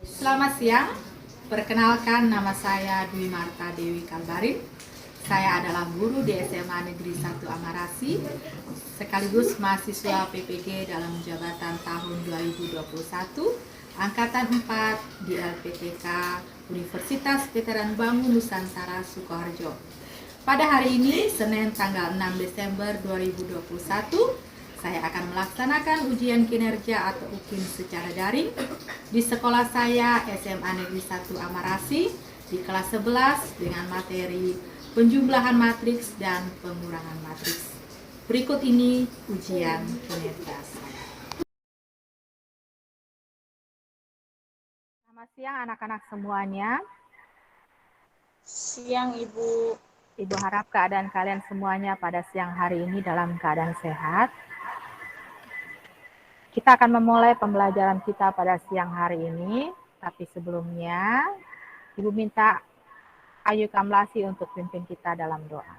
Selamat siang, perkenalkan nama saya Dwi Marta Dewi Kalbarin. Saya adalah guru di SMA Negeri 1 Amarasi, sekaligus mahasiswa PPG dalam jabatan tahun 2021, Angkatan 4 di LPTK Universitas Veteran Bangun Nusantara Sukoharjo. Pada hari ini, Senin tanggal 6 Desember 2021, saya akan melaksanakan ujian kinerja atau UKIN secara daring di sekolah saya SMA Negeri 1 Amarasi di kelas 11 dengan materi penjumlahan matriks dan pengurangan matriks. Berikut ini ujian kinerja saya. Selamat siang anak-anak semuanya. Siang Ibu. Ibu harap keadaan kalian semuanya pada siang hari ini dalam keadaan sehat. Kita akan memulai pembelajaran kita pada siang hari ini, tapi sebelumnya Ibu minta Ayu Kamlasi untuk pimpin kita dalam doa.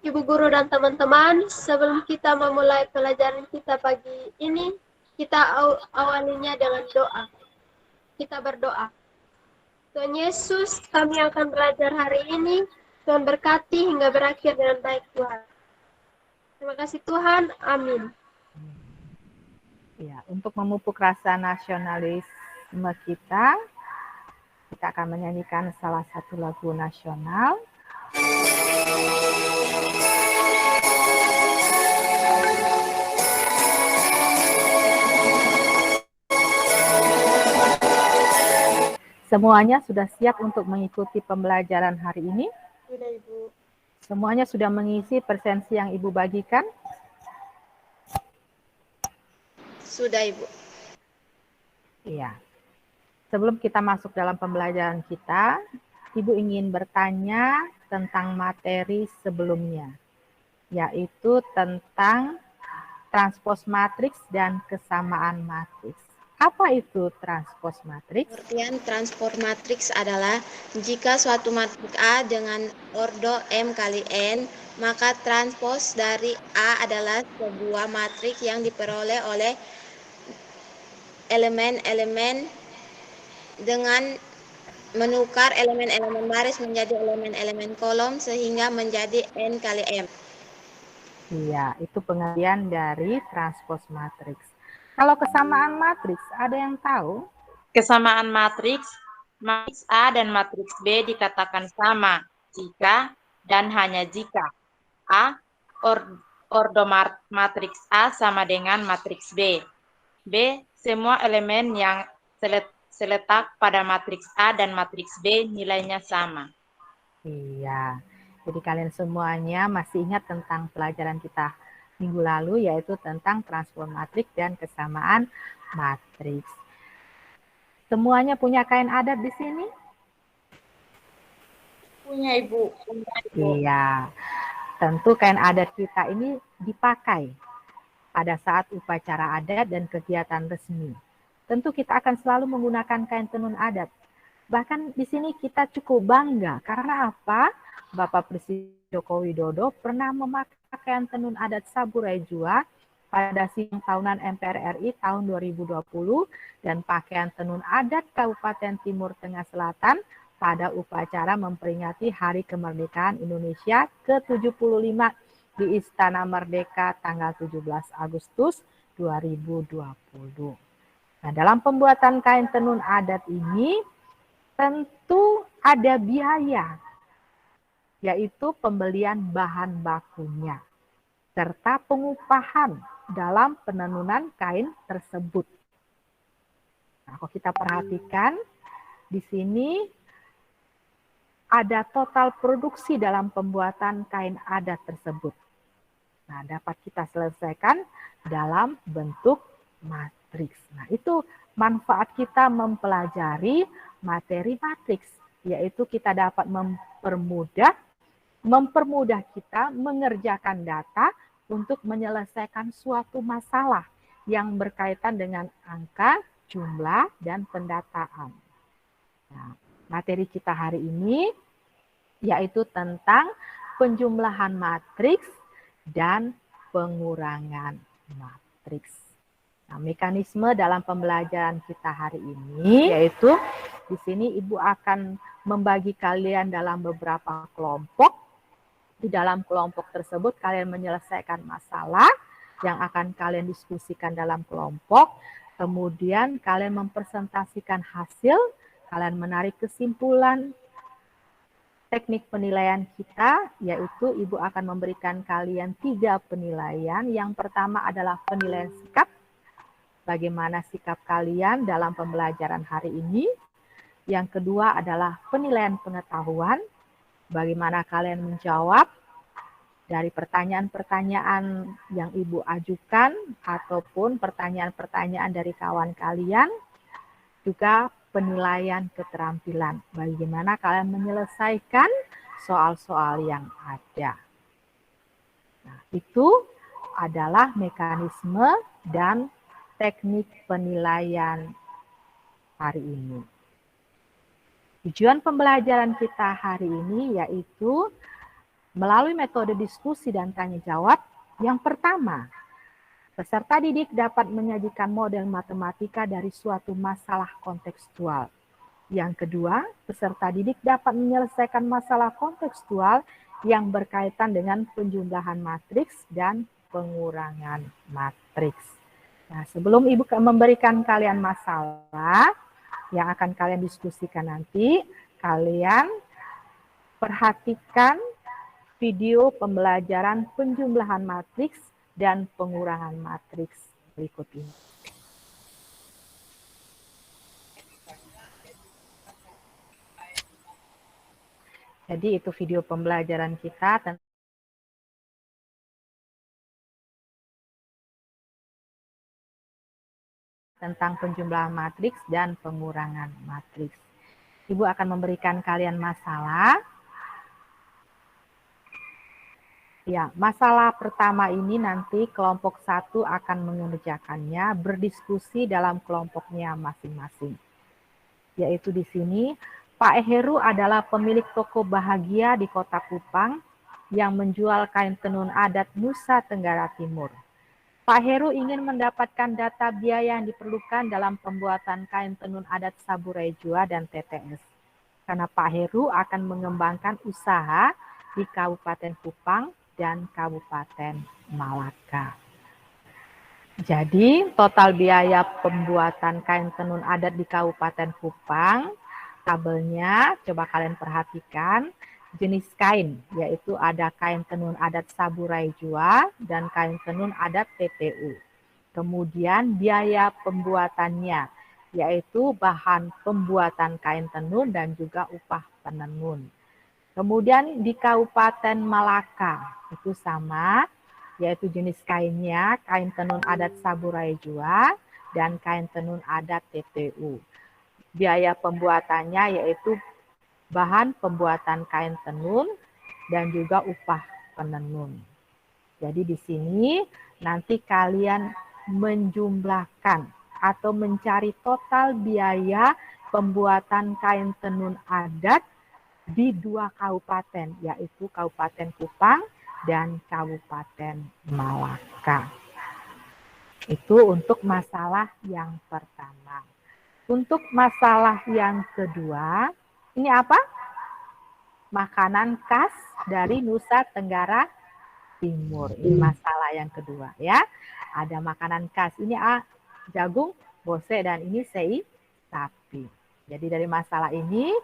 Ibu guru dan teman-teman, sebelum kita memulai pelajaran kita pagi ini, kita awalinya dengan doa. Kita berdoa. Tuhan Yesus, kami akan belajar hari ini. Tuhan berkati hingga berakhir dengan baik Tuhan. Terima kasih Tuhan. Amin. Ya, untuk memupuk rasa nasionalisme kita akan menyanyikan salah satu lagu nasional. Semuanya sudah siap untuk mengikuti pembelajaran hari ini? Sudah Ibu. Semuanya sudah mengisi presensi yang Ibu bagikan? Sudah Ibu. Iya. Sebelum kita masuk dalam pembelajaran kita, Ibu ingin bertanya tentang materi sebelumnya, yaitu tentang transpos matriks dan kesamaan matriks. Apa itu transpos matriks? Pengertian transpos matriks adalah jika suatu matriks A dengan ordo M kali N, maka transpos dari A adalah sebuah matriks yang diperoleh oleh elemen-elemen dengan menukar elemen-elemen baris menjadi elemen-elemen kolom sehingga menjadi N kali M. Iya, itu pengertian dari transpos matriks. Kalau kesamaan matriks, ada yang tahu? Kesamaan matriks A dan matriks B dikatakan sama jika dan hanya jika A ordo matriks A sama dengan matriks B. B, semua elemen yang seletak pada matriks A dan matriks B nilainya sama. Iya, jadi kalian semuanya masih ingat tentang pelajaran kita minggu lalu, yaitu tentang transpos matriks dan kesamaan matriks. Semuanya punya kain adat di sini? Punya Ibu. Iya, tentu kain adat kita ini dipakai pada saat upacara adat dan kegiatan resmi. Tentu kita akan selalu menggunakan kain tenun adat. Bahkan di sini kita cukup bangga, karena apa? Bapak Presiden Joko Widodo pernah memakai pakaian tenun adat Saburai Jua pada sidang tahunan MPR RI tahun 2020 dan pakaian tenun adat Kabupaten Timur Tengah Selatan pada upacara memperingati Hari Kemerdekaan Indonesia ke-75 di Istana Merdeka tanggal 17 Agustus 2020. Nah, dalam pembuatan kain tenun adat ini tentu ada biaya, yaitu pembelian bahan bakunya, serta pengupahan dalam penenunan kain tersebut. Nah, kalau kita perhatikan, di sini ada total produksi dalam pembuatan kain adat tersebut. Nah, dapat kita selesaikan dalam bentuk matriks. Nah, itu manfaat kita mempelajari materi matriks, yaitu kita dapat mempermudah kita mengerjakan data untuk menyelesaikan suatu masalah yang berkaitan dengan angka, jumlah, dan pendataan. Nah, materi kita hari ini yaitu tentang penjumlahan matriks dan pengurangan matriks. Nah, mekanisme dalam pembelajaran kita hari ini yaitu di sini Ibu akan membagi kalian dalam beberapa kelompok. Di dalam kelompok tersebut kalian menyelesaikan masalah yang akan kalian diskusikan dalam kelompok. Kemudian kalian mempresentasikan hasil, kalian menarik kesimpulan. Teknik penilaian kita, yaitu Ibu akan memberikan kalian 3 penilaian. Yang pertama adalah penilaian sikap. Bagaimana sikap kalian dalam pembelajaran hari ini. Yang kedua adalah penilaian pengetahuan. Bagaimana kalian menjawab dari pertanyaan-pertanyaan yang Ibu ajukan ataupun pertanyaan-pertanyaan dari kawan kalian. Juga penilaian keterampilan. Bagaimana kalian menyelesaikan soal-soal yang ada. Nah, itu adalah mekanisme dan teknik penilaian hari ini. Tujuan pembelajaran kita hari ini yaitu melalui metode diskusi dan tanya jawab. Yang pertama, peserta didik dapat menyajikan model matematika dari suatu masalah kontekstual. Yang kedua, peserta didik dapat menyelesaikan masalah kontekstual yang berkaitan dengan penjumlahan matriks dan pengurangan matriks. Nah, sebelum Ibu memberikan kalian masalah yang akan kalian diskusikan nanti, kalian perhatikan video pembelajaran penjumlahan matriks dan pengurangan matriks berikut ini. Jadi itu video pembelajaran kita tentang penjumlahan matriks dan pengurangan matriks. Ibu akan memberikan kalian masalah. Ya, masalah pertama ini nanti kelompok 1 akan mengerjakannya, berdiskusi dalam kelompoknya masing-masing. Yaitu di sini, Pak Heru adalah pemilik toko Bahagia di Kota Kupang yang menjual kain tenun adat Nusa Tenggara Timur. Pak Heru ingin mendapatkan data biaya yang diperlukan dalam pembuatan kain tenun adat Saburai Jua dan TTS. Karena Pak Heru akan mengembangkan usaha di Kabupaten Kupang dan Kabupaten Malaka. Jadi total biaya pembuatan kain tenun adat di Kabupaten Kupang, tabelnya coba kalian perhatikan, jenis kain, yaitu ada kain tenun adat Saburai Jua dan kain tenun adat TTU. Kemudian biaya pembuatannya, yaitu bahan pembuatan kain tenun dan juga upah penenun. Kemudian di Kabupaten Malaka, itu sama, yaitu jenis kainnya, kain tenun adat Saburai Jua dan kain tenun adat TTU. Biaya pembuatannya yaitu bahan pembuatan kain tenun dan juga upah penenun. Jadi di sini nanti kalian menjumlahkan atau mencari total biaya pembuatan kain tenun adat di 2 kabupaten, yaitu Kabupaten Kupang dan Kabupaten Malaka. Itu untuk masalah yang pertama. Untuk masalah yang kedua, ini apa? Makanan khas dari Nusa Tenggara Timur. Ini masalah yang kedua ya. Ada makanan khas. Ini jagung, bose, dan ini sei sapi. Jadi dari masalah ini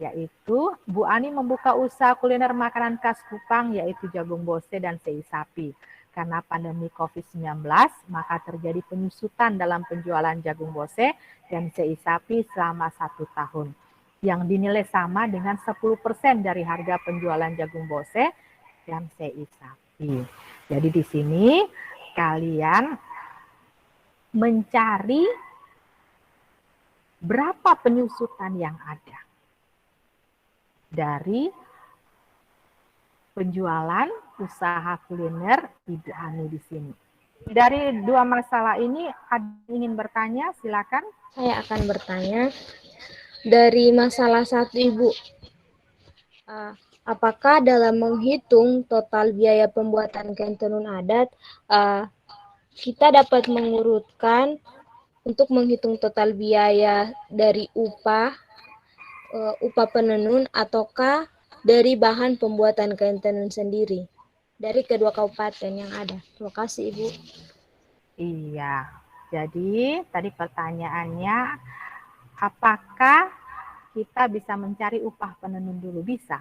yaitu Bu Ani membuka usaha kuliner makanan khas Kupang yaitu jagung bose dan sei sapi. Karena pandemi COVID-19, maka terjadi penyusutan dalam penjualan jagung bose dan sei sapi selama 1 tahun. Yang dinilai sama dengan 10% dari harga penjualan jagung bose dan sei sapi. Jadi di sini kalian mencari berapa penyusutan yang ada dari penjualan usaha kuliner Ibu Ani di sini. Dari dua masalah ini, ada yang ingin bertanya? Silakan. Saya akan bertanya dari masalah 1, Ibu. Apakah dalam menghitung total biaya pembuatan kain tenun adat, kita dapat mengurutkan untuk menghitung total biaya dari upah penenun ataukah dari bahan pembuatan kain tenun sendiri dari kedua kabupaten yang ada? Terima kasih, Ibu. Iya, jadi tadi pertanyaannya, apakah kita bisa mencari upah penenun dulu? Bisa.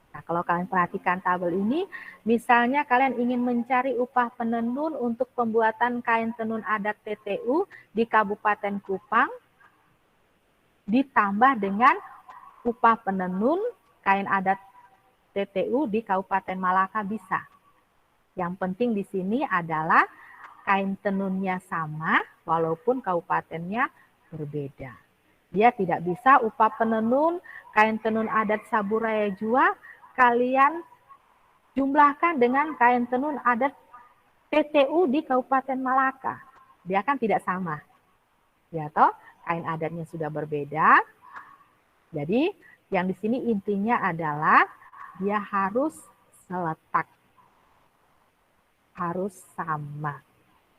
Nah, kalau kalian perhatikan tabel ini, misalnya kalian ingin mencari upah penenun untuk pembuatan kain tenun adat TTU di Kabupaten Kupang, ditambah dengan upah penenun kain adat TTU di Kabupaten Malaka bisa. Yang penting di sini adalah kain tenunnya sama walaupun kabupatennya berbeda. Dia tidak bisa upah penenun kain tenun adat Saburaya Jua kalian jumlahkan dengan kain tenun adat TTU di Kabupaten Malaka. Dia kan tidak sama. Ya toh, kain adatnya sudah berbeda. Jadi yang di sini intinya adalah dia harus seletak. Harus sama.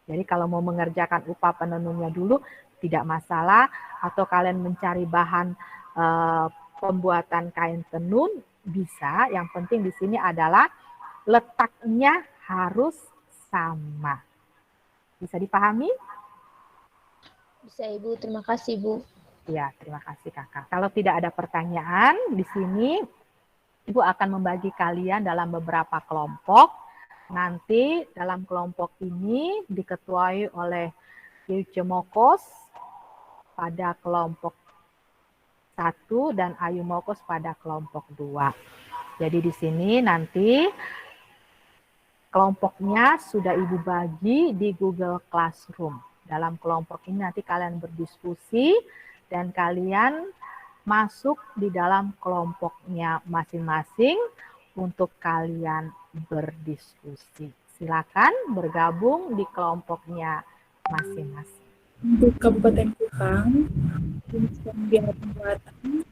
Jadi kalau mau mengerjakan upah penenunnya dulu tidak masalah, atau kalian mencari bahan pembuatan kain tenun bisa. Yang penting di sini adalah letaknya harus sama. Bisa dipahami? Bisa, Ibu. Terima kasih, Bu. Ya, terima kasih Kakak. Kalau tidak ada pertanyaan di sini, Ibu akan membagi kalian dalam beberapa kelompok. Nanti dalam kelompok ini diketuai oleh Yuce Mokos pada kelompok 1 dan Ayu Mokos pada kelompok 2. Jadi di sini nanti kelompoknya sudah Ibu bagi di Google Classroom. Dalam kelompok ini nanti kalian berdiskusi dan kalian masuk di dalam kelompoknya masing-masing untuk kalian berdiskusi. Silakan bergabung di kelompoknya masing-masing. Untuk Kabupaten Kupang, biaya pembuatan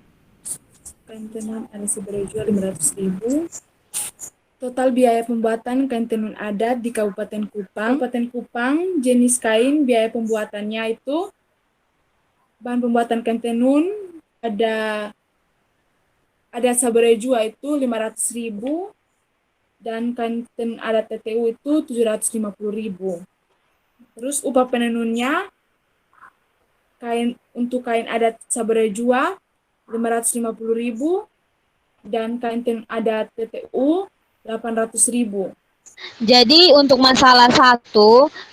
kain tenun adat Saburaya Jua 500.000. Total biaya pembuatan kain tenun adat di Kabupaten Kupang. Kabupaten Kupang, jenis kain biaya pembuatannya itu bahan pembuatan kain tenun ada Saburaya Jua itu 500.000 dan kain tenun adat TTU itu 750.000. Terus upah penenunnya untuk kain adat Saburaya Jua 550.000 dan kain tenun adat TTU 800.000. Jadi untuk masalah 1,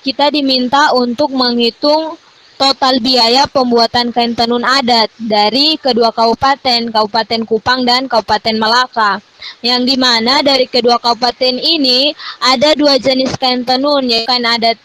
kita diminta untuk menghitung total biaya pembuatan kain tenun adat dari kedua kabupaten, Kabupaten Kupang dan Kabupaten Malaka. Yang dimana dari kedua kabupaten ini ada 2 jenis kain tenun, yaitu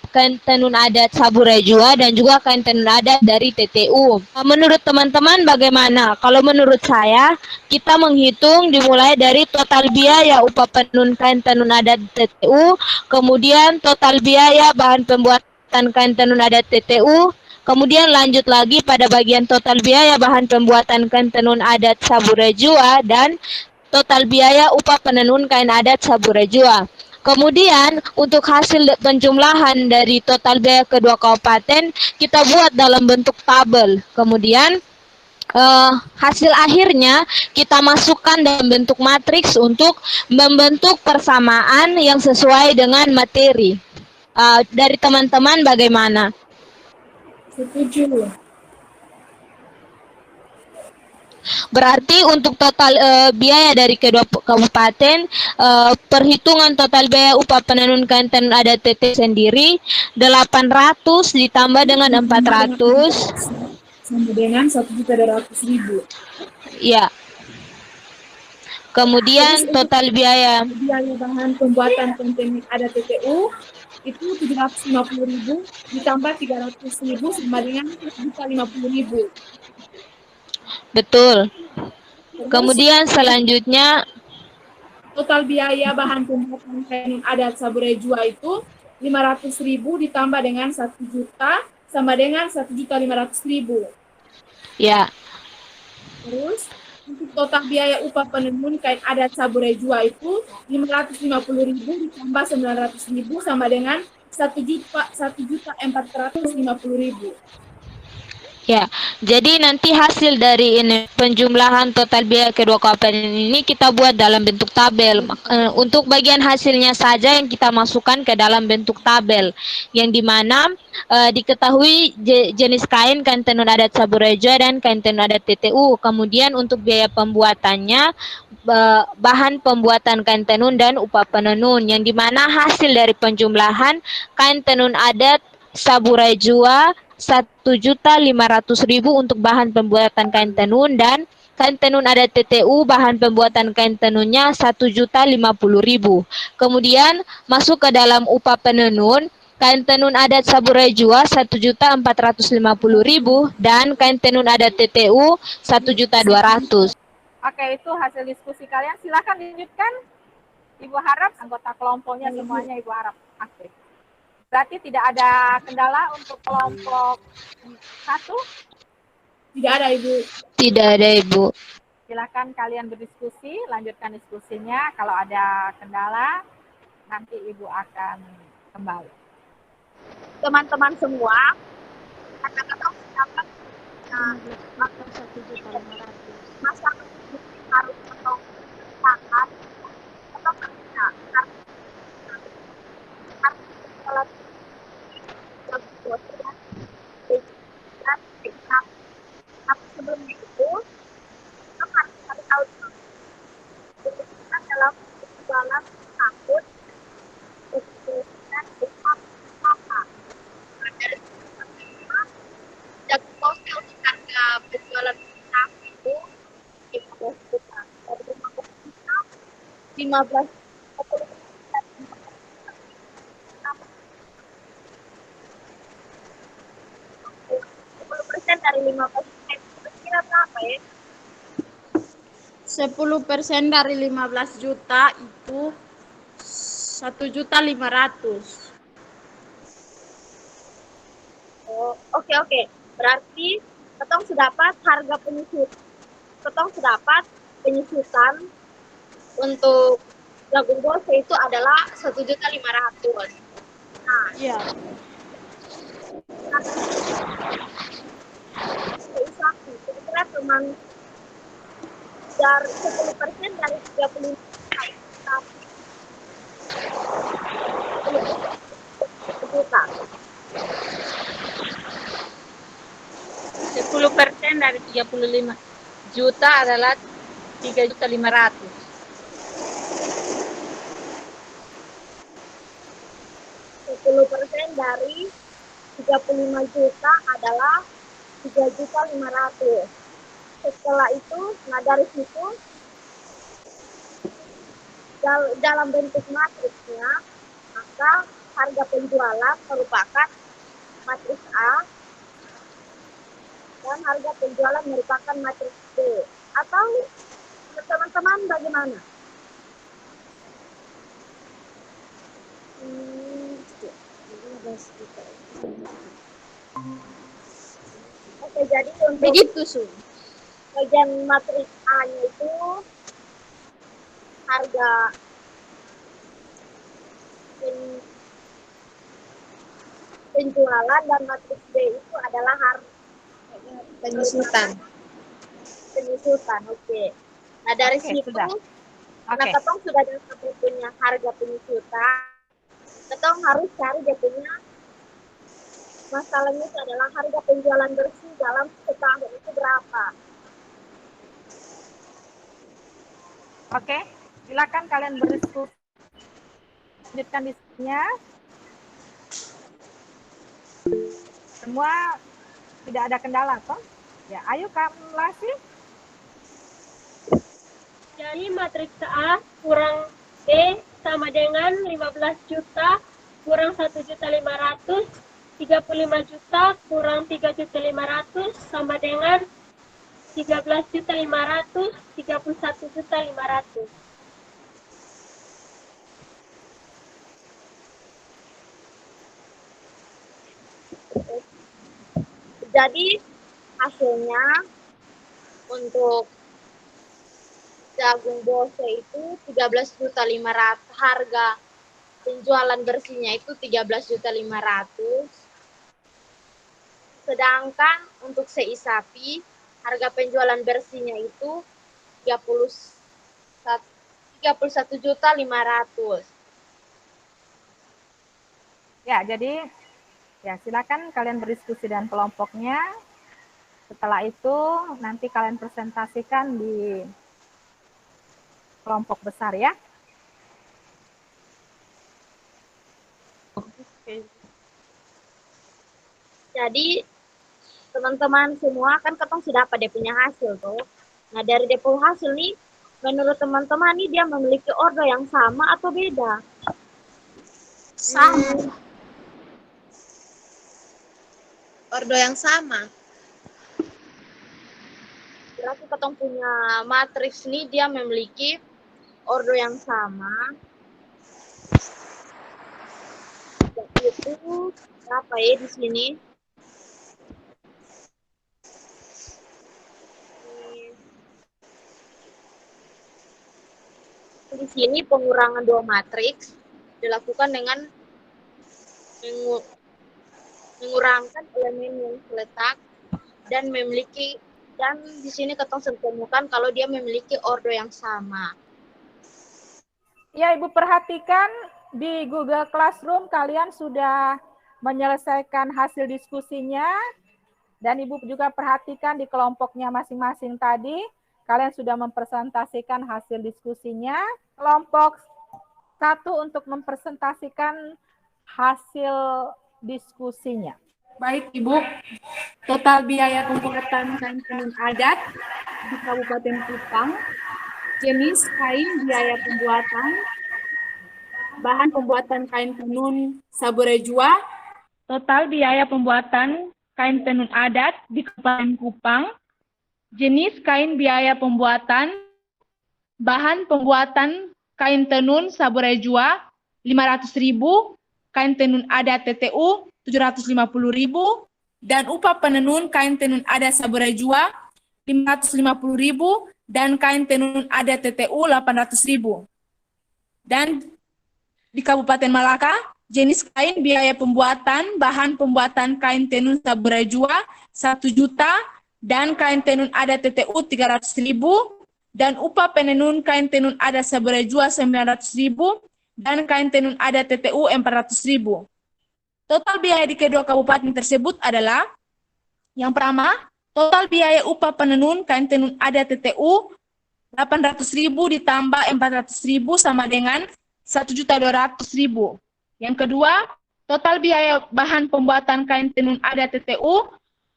kain tenun adat Saburaya Jua dan juga kain tenun adat dari TTU. Menurut teman-teman bagaimana? Kalau menurut saya, kita menghitung dimulai dari total biaya upah penenun kain tenun adat TTU, kemudian total biaya bahan pembuatan kain tenun adat TTU, kemudian lanjut lagi pada bagian total biaya bahan pembuatan kain tenun adat Saburaya Jua dan total biaya upah penenun kain adat Saburaya Jua. Kemudian untuk hasil penjumlahan dari total biaya kedua kabupaten kita buat dalam bentuk tabel. Kemudian hasil akhirnya kita masukkan dalam bentuk matriks untuk membentuk persamaan yang sesuai dengan materi. Dari teman-teman bagaimana? Setuju. Berarti untuk total biaya dari kedua kabupaten, perhitungan total biaya upah penenun kain tenun adat TT sendiri 800 ditambah dengan 400 sama dengan 1.200.000. ya. Kemudian total biaya Biaya bahan pembuatan konten ada TTU itu 750.000 ditambah 300.000 sama dengan 1.050.000. betul. Terus Kemudian selanjutnya total biaya bahan pembuatan kain adat Saburejua itu 500.000 ditambah dengan 1 juta sama dengan 1.500.000. ya, Terus untuk total biaya upah penenun kain adat Saburejua itu 550.000 ditambah 900.000 sama dengan 1.450.000. ya. Jadi nanti hasil dari ini penjumlahan total biaya kedua kabupaten ini kita buat dalam bentuk tabel. Untuk bagian hasilnya saja yang kita masukkan ke dalam bentuk tabel, yang dimana diketahui jenis kain tenun adat Saburejua dan kain tenun adat TTU. Kemudian untuk biaya pembuatannya, bahan pembuatan kain tenun dan upah penenun, yang dimana hasil dari penjumlahan kain tenun adat Saburejua 1.500.000 untuk bahan pembuatan kain tenun, dan kain tenun adat TTU bahan pembuatan kain tenunnya 1.050.000. Kemudian masuk ke dalam upah penenun, kain tenun adat Saburejua 1.450.000 dan kain tenun adat TTU 1.200.000. Oke, itu hasil diskusi kalian. Silakan lanjutkan. Ibu harap anggota kelompoknya semuanya Ibu harap aktif. Berarti tidak ada kendala untuk kelompok 1? Tidak ada, Ibu. Tidak ada, Ibu. Silakan kalian berdiskusi, lanjutkan diskusinya. Kalau ada kendala, nanti Ibu akan kembali. Teman-teman semua, kata-kata dapat masa harus atau sangat atau tidak. Sebelumnya itu harus tahu dalam dalam takut dan apa dan total harga penjualan itu 15 juta dari 15 dari 15%, kira berapa ya? 10% dari 15 juta itu 1.500.000. Oh, oke. Berarti ketong sedapat harga penyusutan untuk jagung bose itu adalah 1.500.000. Nah, Iya. kira-kira teman dari 10% dari 35 juta. 10% dari 35 juta adalah 3.500.000. 10% dari 35 juta adalah 3.500.000. Setelah itu, nah dari situ dalam bentuk matriksnya, maka harga penjualan merupakan matriks A dan harga penjualan merupakan matriks B. Atau teman-teman bagaimana? Oke, jadi untuk Begitu, Su. bagian matriks A-nya itu harga penjualan, dan matriks B itu adalah harga Penyusutan. Oke. Nah, dari situ sudah. karena ketong sudah dapat punya harga penyusutan, ketong harus cari dia punya masalahnya itu adalah harga penjualan bersih dalam setahun itu berapa. Oke, silakan kalian berdiskusi. Lanjutkan diskusinya. Semua tidak ada kendala, toh? Ya, ayo Kak Lasi. Jadi matriks A kurang B sama dengan 15 juta kurang 1.500.000, 35 juta kurang 3.500.000 sama dengan 13.500.000, 31.500.000. Jadi hasilnya untuk jagung bose itu 13.500.000, harga penjualan bersihnya itu 13.500.000. Sedangkan untuk sei sapi harga penjualan bersihnya itu 31.500.000. Ya, jadi ya silakan kalian berdiskusi dengan kelompoknya. Setelah itu nanti kalian presentasikan di kelompok besar ya. Jadi teman-teman semua kan ketong sudah dapat dia punya hasil tuh. Nah dari dia punya hasil nih, menurut teman-teman nih dia memiliki ordo yang sama atau beda? Sama. Ordo yang sama. Berarti ketong punya matriks nih dia memiliki ordo yang sama. Itu berapa ya di sini? Di sini pengurangan dua matriks dilakukan dengan mengurangkan elemen yang terletak dan memiliki, dan di sini ketong temukan kalau dia memiliki ordo yang sama. Ya, Ibu perhatikan di Google Classroom kalian sudah menyelesaikan hasil diskusinya, dan Ibu juga perhatikan di kelompoknya masing-masing tadi kalian sudah mempresentasikan hasil diskusinya. Kelompok 1 untuk mempresentasikan hasil diskusinya. Baik, Ibu. Total biaya pembuatan kain tenun adat di Kabupaten Kupang. Jenis kain, biaya pembuatan, bahan pembuatan kain tenun Saburejua. Total biaya pembuatan kain tenun adat di Kabupaten Kupang. Jenis kain, biaya pembuatan, bahan pembuatan kain tenun Saburejua 500.000, kain tenun adat TTU 750.000, dan upah penenun kain tenun adat Saburejua 550.000, dan kain tenun adat TTU 800.000. Dan di Kabupaten Malaka, jenis kain, biaya pembuatan, bahan pembuatan kain tenun Saburejua 1 juta, dan kain tenun adat TTU 300.000, dan upah penenun kain tenun adat Saburejua 900.000, dan kain tenun adat TTU 400.000. Total biaya di kedua kabupaten tersebut adalah, yang pertama, total biaya upah penenun kain tenun adat TTU 800.000 ditambah 400.000 sama dengan 1.200.000. Yang kedua, total biaya bahan pembuatan kain tenun adat TTU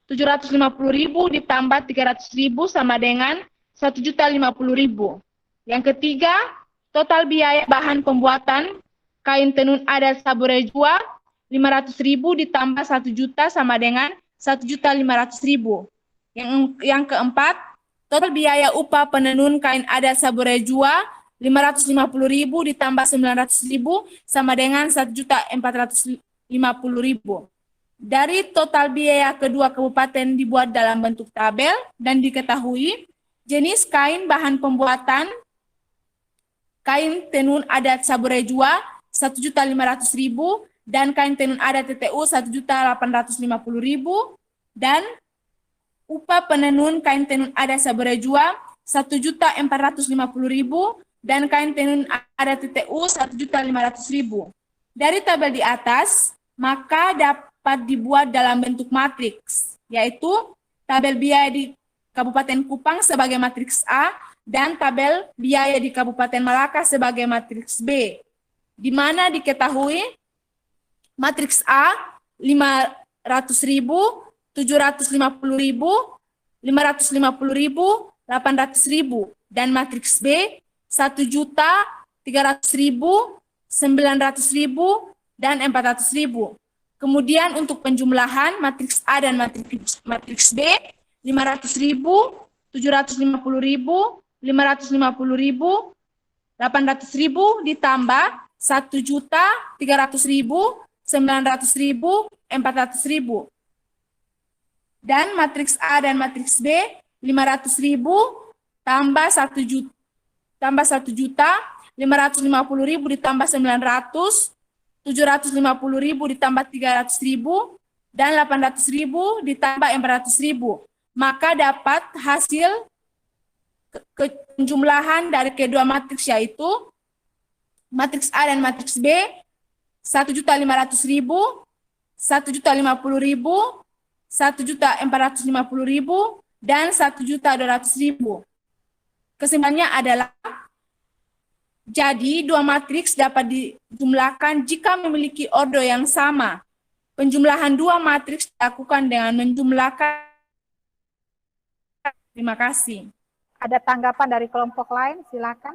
750.000 ditambah 300.000 sama dengan 1.050.000. Yang ketiga, total biaya bahan pembuatan kain tenun adat Saburejua 500.000 ditambah 1 juta sama dengan 1.500.000. Yang keempat, total biaya upah penenun kain adat Saburejua 550.000 ditambah 900.000 sama dengan 1.450.000. Dari total biaya kedua kabupaten dibuat dalam bentuk tabel dan diketahui jenis kain, bahan pembuatan kain tenun adat Saburejua 1.500.000, dan kain tenun adat TTU 1.850.000, dan upah penenun kain tenun adat Saburejua 1.450.000, dan kain tenun adat TTU 1.500.000. Dari tabel di atas, maka dapat dibuat dalam bentuk matriks, yaitu tabel biaya di Kabupaten Kupang sebagai matriks A dan tabel biaya di Kabupaten Malaka sebagai matriks B, di mana diketahui matriks A 500.000, 750.000, 550.000, 800.000 dan matriks B 1.300.000, 900.000 dan 400.000. Kemudian untuk penjumlahan matriks A dan matriks B 500.000, 750.000, 550.000, 800.000 ditambah 1.300.000, 900.000, 400.000. Dan matriks A dan matriks B 500.000 tambah 1 juta, 550.000 ditambah 900, 750.000 ditambah 300.000, dan 800.000 ditambah 400.000. Maka dapat hasil penjumlahan dari kedua matriks, yaitu matriks A dan matriks B 1.500.000, 1.050.000, 1.450.000, dan 1.200.000. Kesimpulannya adalah, jadi dua matriks dapat dijumlahkan jika memiliki ordo yang sama. Penjumlahan dua matriks dilakukan dengan menjumlahkan. Terima kasih. Ada tanggapan dari kelompok lain? Silakan.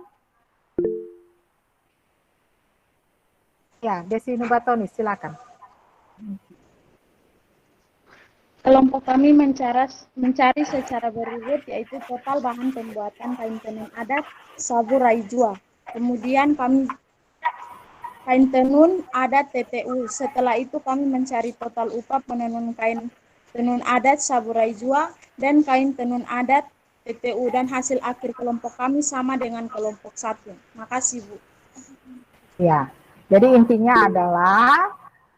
Ya, Desi Nubatoni, silakan. Kelompok kami mencari secara berurut, yaitu total bahan pembuatan kain tenun adat Sabu Raijua. Kemudian kami kain tenun adat TTU. Setelah itu kami mencari total upah penenun kain tenun adat Sabu Raijua dan kain tenun adat TTU, dan hasil akhir kelompok kami sama dengan kelompok 1. Makasih, Bu. Ya, jadi intinya adalah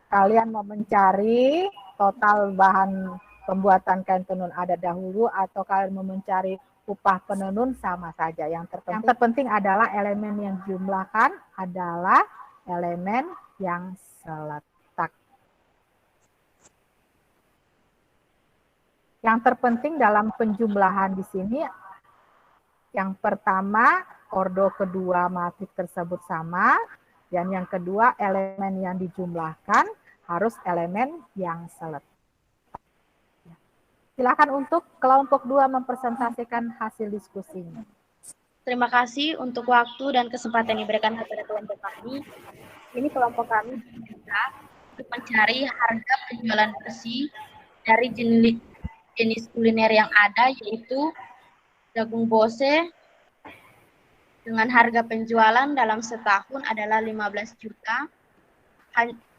kalian mau mencari total bahan pembuatan kain tenun adat dahulu, atau kalian mau mencari upah penenun, sama saja. Yang terpenting adalah elemen yang dijumlahkan adalah elemen yang seletak. Yang terpenting dalam penjumlahan di sini, yang pertama, ordo kedua matriks tersebut sama, dan yang kedua, elemen yang dijumlahkan harus elemen yang seletak. Silakan untuk kelompok 2 mempresentasikan hasil diskusinya. Terima kasih untuk waktu dan kesempatan yang diberikan kepada kelompok kami. Ini kelompok kami diminta untuk mencari harga penjualan bersih dari jenis kuliner yang ada, yaitu jagung bose, dengan harga penjualan dalam setahun adalah 15 juta.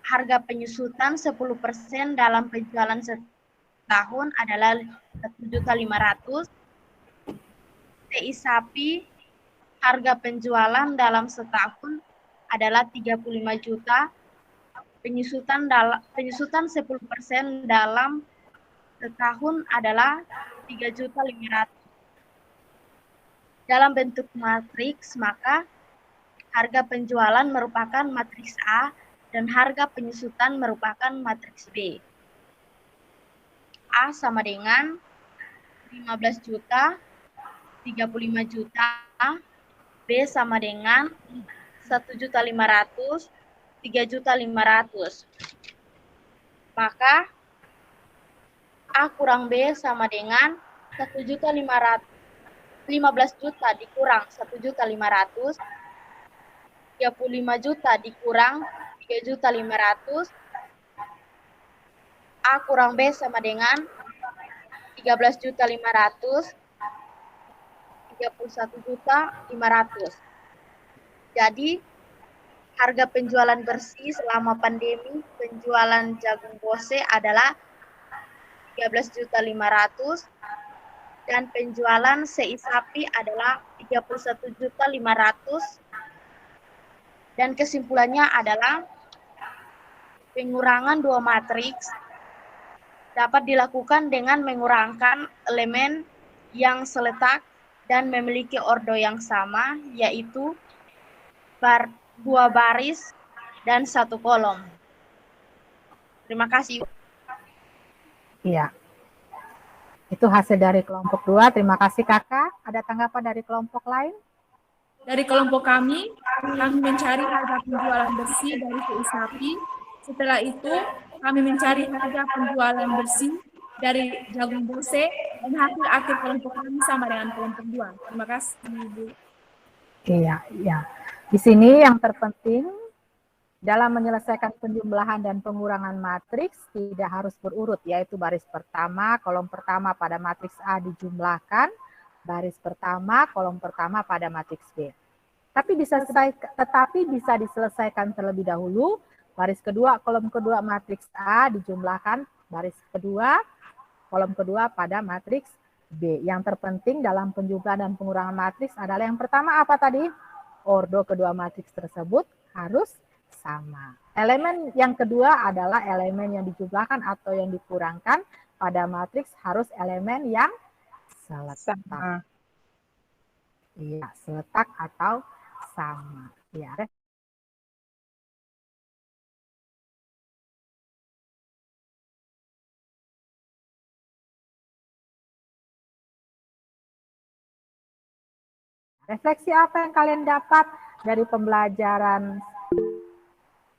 Harga penyusutan 10% dalam penjualan setahun adalah 1.500.000. TI sapi, harga penjualan dalam setahun adalah 35 juta. Penyusutan 10% dalam setahun adalah 3.500.000. Dalam bentuk matriks, maka harga penjualan merupakan matriks A dan harga penyusutan merupakan matriks B. A sama dengan 15 juta, 35 juta, B sama dengan 1.500.000, 3.500.000. Maka A kurang B sama dengan 1.500.000. 15 juta dikurang 1.500.000, 35 juta dikurang 3.500.000, A kurang B sama dengan 13.500.000, 31.500.000. Jadi harga penjualan bersih selama pandemi penjualan jagung bose adalah 13.500.000 dan penjualan sei sapi adalah 31.500.000. Dan kesimpulannya adalah pengurangan dua matriks dapat dilakukan dengan mengurangkan elemen yang seletak dan memiliki ordo yang sama, yaitu dua baris dan satu kolom. Terima kasih. Iya. Itu hasil dari kelompok 2. Terima kasih Kakak. Ada tanggapan dari kelompok lain? Dari kelompok kami mencari harga penjualan bersih dari TI sapi. Setelah itu, kami mencari harga penjualan bersih dari jagung bose dan hasil akhir kelompok kami sama dengan kelompok 2. Terima kasih, Ibu. Iya, iya. Di sini yang terpenting dalam menyelesaikan penjumlahan dan pengurangan matriks tidak harus berurut, yaitu baris pertama, kolom pertama pada matriks A dijumlahkan, baris pertama, kolom pertama pada matriks B. Tetapi bisa diselesaikan terlebih dahulu, baris kedua, kolom kedua matriks A dijumlahkan, baris kedua, kolom kedua pada matriks B. Yang terpenting dalam penjumlahan dan pengurangan matriks adalah yang pertama apa tadi? Ordo kedua matriks tersebut harus sama. Elemen yang kedua adalah elemen yang dijumlahkan atau yang dikurangkan pada matriks harus elemen yang seletak. Iya, seletak atau sama. Ya. Refleksi apa yang kalian dapat dari pembelajaran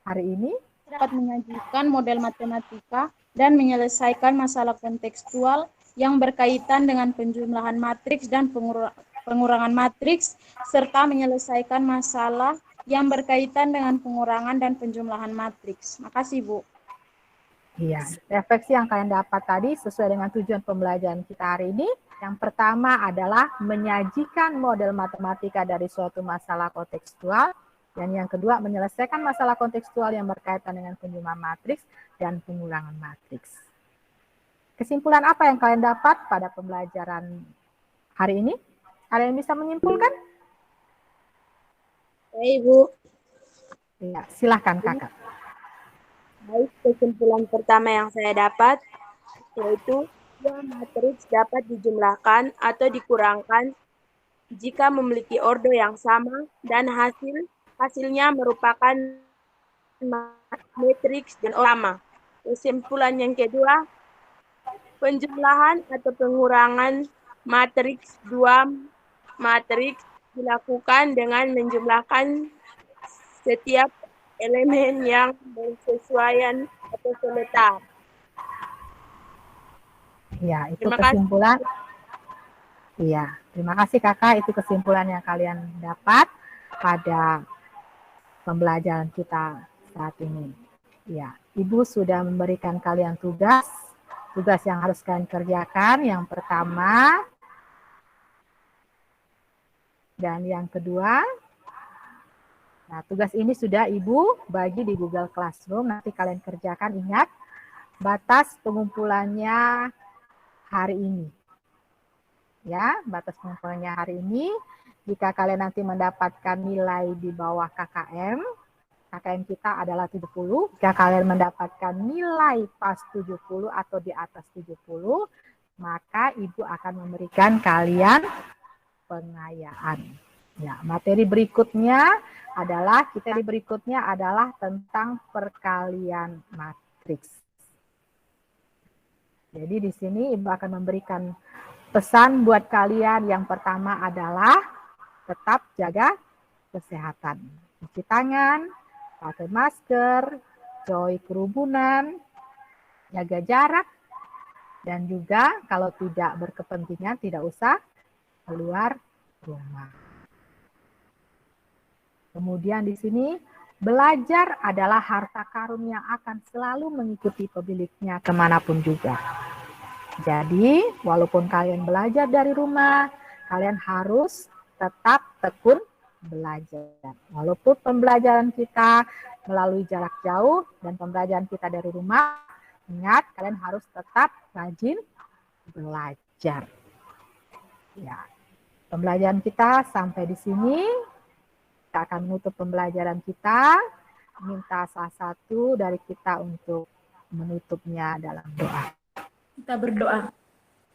hari ini? Dapat menyajikan model matematika dan menyelesaikan masalah kontekstual yang berkaitan dengan penjumlahan matriks dan pengurangan matriks, serta menyelesaikan masalah yang berkaitan dengan pengurangan dan penjumlahan matriks. Makasih, Bu. Iya, refleksi yang kalian dapat tadi sesuai dengan tujuan pembelajaran kita hari ini. Yang pertama adalah menyajikan model matematika dari suatu masalah kontekstual. Dan yang kedua, menyelesaikan masalah kontekstual yang berkaitan dengan penjumlahan matriks dan pengurangan matriks. Kesimpulan apa yang kalian dapat pada pembelajaran hari ini? Ada yang bisa menyimpulkan? Ya, Ibu. Ya, silahkan Kakak. Baik, kesimpulan pertama yang saya dapat yaitu dua matriks dapat dijumlahkan atau dikurangkan jika memiliki ordo yang sama dan hasilnya merupakan matriks dan sama. Kesimpulan yang kedua, penjumlahan atau pengurangan matriks dua matriks dilakukan dengan menjumlahkan setiap elemen yang bersesuaian atau seletak. Ya, itu kesimpulan. Iya, terima kasih Kakak. Itu kesimpulan yang kalian dapat pada pembelajaran kita saat ini. Ya, Ibu sudah memberikan kalian tugas yang harus kalian kerjakan. Yang pertama dan yang kedua. Nah, tugas ini sudah Ibu bagi di Google Classroom. Nanti kalian kerjakan. Ingat, batas pengumpulannya hari ini. Ya, batas pengumpulannya hari ini. Jika kalian nanti mendapatkan nilai di bawah KKM kita adalah 70. Jika kalian mendapatkan nilai pas 70 atau di atas 70, maka Ibu akan memberikan kalian pengayaan. Ya, materi berikutnya adalah tentang perkalian matriks. Jadi di sini Ibu akan memberikan pesan buat kalian. Yang pertama adalah tetap jaga kesehatan. Cuci tangan, pakai masker, jauhi kerumunan, jaga jarak, dan juga kalau tidak berkepentingan tidak usah keluar rumah. Kemudian di sini, belajar adalah harta karun yang akan selalu mengikuti pemiliknya kemanapun juga. Jadi, walaupun kalian belajar dari rumah, kalian harus tetap tekun belajar. Walaupun pembelajaran kita melalui jarak jauh dan pembelajaran kita dari rumah, ingat kalian harus tetap rajin belajar. Ya, pembelajaran kita sampai di sini. Kita akan menutup pembelajaran kita. Minta salah satu dari kita untuk menutupnya dalam doa. Kita berdoa.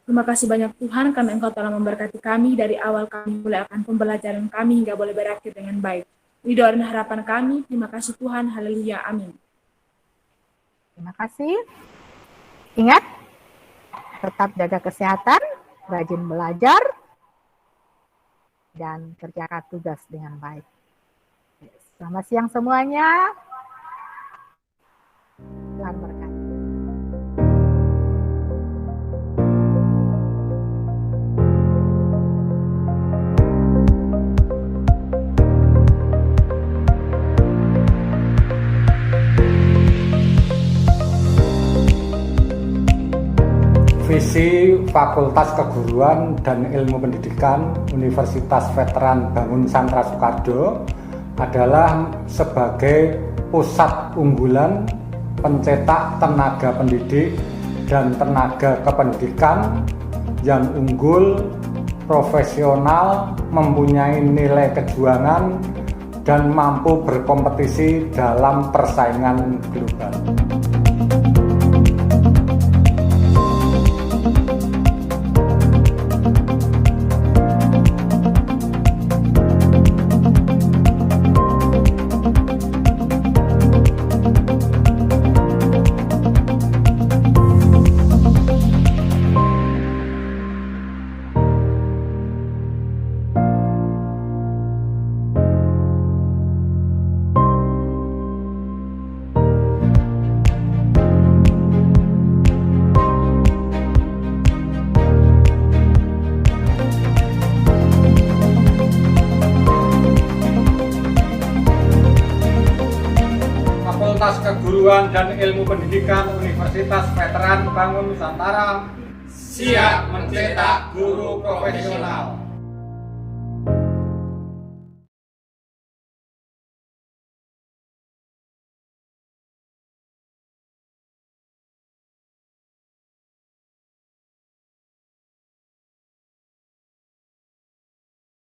Terima kasih banyak Tuhan karena Engkau telah memberkati kami dari awal kami mulai akan pembelajaran kami hingga boleh berakhir dengan baik. Ini doa dan harapan kami. Terima kasih Tuhan. Haleluya. Amin. Terima kasih. Ingat, tetap jaga kesehatan, rajin belajar, dan kerjakan tugas dengan baik. Selamat siang semuanya. Tuhan berkati. Visi Fakultas Keguruan dan Ilmu Pendidikan Universitas Veteran Bangun-Santara Soekardo adalah sebagai pusat unggulan pencetak tenaga pendidik dan tenaga kependidikan yang unggul, profesional, mempunyai nilai kejuangan, dan mampu berkompetisi dalam persaingan global. Fakultas Keguruan dan Ilmu Pendidikan Universitas Veteran Bangun Nusantara siap mencetak guru profesional.